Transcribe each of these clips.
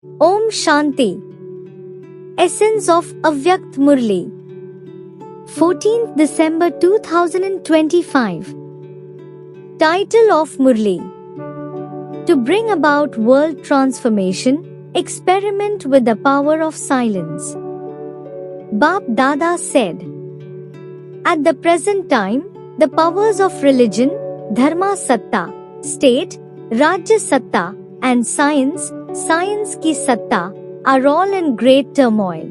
Om Shanti. Essence of Avyakt Murli. 14th December 2025. Title of Murli. To bring about world transformation, experiment with the power of silence. Bap Dada said, at the present time, the powers of religion, Dharma Satta, state, Rajya Satta, and science ki Satta, are all in great turmoil.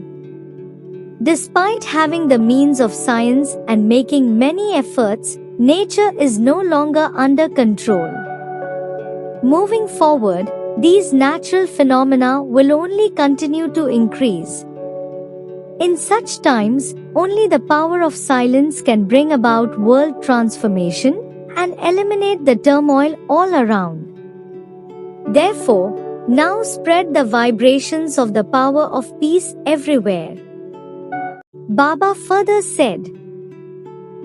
Despite having the means of science and making many efforts, nature is no longer under control. Moving forward, these natural phenomena will only continue to increase. In such times, only the power of silence can bring about world transformation and eliminate the turmoil all around. Therefore, now spread the vibrations of the power of peace everywhere. Baba further said,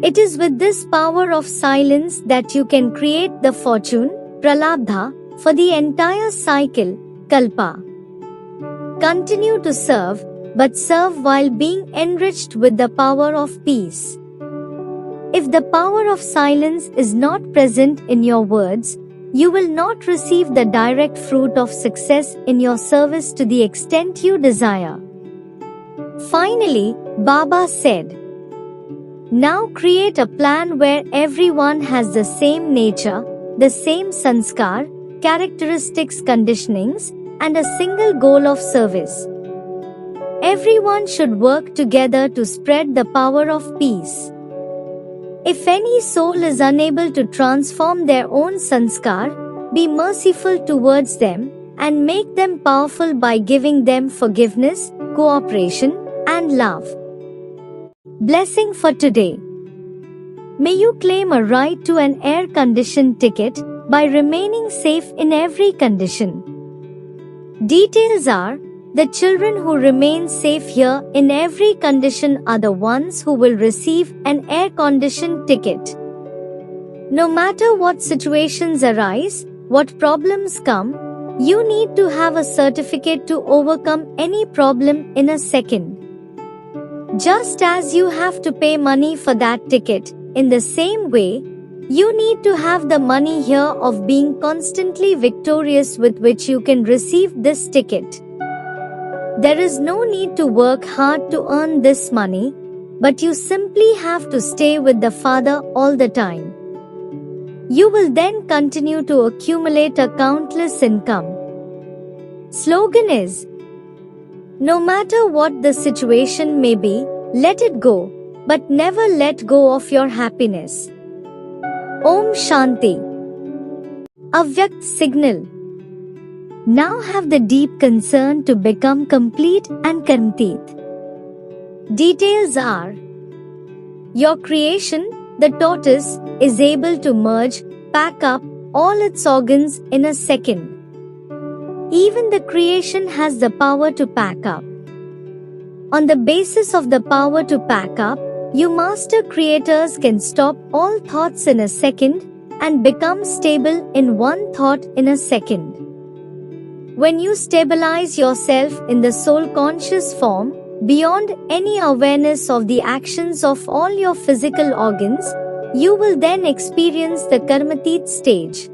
it is with this power of silence that you can create the fortune, pralabdha, for the entire cycle, kalpa. Continue to serve, but serve while being enriched with the power of peace. If the power of silence is not present in your words, you will not receive the direct fruit of success in your service to the extent you desire. Finally, Baba said, now create a plan where everyone has the same nature, the same sanskar, characteristics, conditionings, and a single goal of service. Everyone should work together to spread the power of peace. If any soul is unable to transform their own sanskar, be merciful towards them and make them powerful by giving them forgiveness, cooperation, and love. Blessing for today. May you claim a right to an air-conditioned ticket by remaining safe in every condition. Details are, the children who remain safe here in every condition are the ones who will receive an air-conditioned ticket. No matter what situations arise, what problems come, you need to have a certificate to overcome any problem in a second. Just as you have to pay money for that ticket, in the same way, you need to have the money here of being constantly victorious with which you can receive this ticket. There is no need to work hard to earn this money, but you simply have to stay with the Father all the time. You will then continue to accumulate a countless income. Slogan is, no matter what the situation may be, let it go, but never let go of your happiness. Om Shanti. Avyakt Signal. Now have the deep concern to become complete and karmatit. Details are, your creation, the tortoise, is able to merge, pack up all its organs in a second. Even the creation has the power to pack up. On the basis of the power to pack up, you master creators can stop all thoughts in a second and become stable in one thought in a second. When you stabilize yourself in the soul-conscious form, beyond any awareness of the actions of all your physical organs, you will then experience the karmatit stage.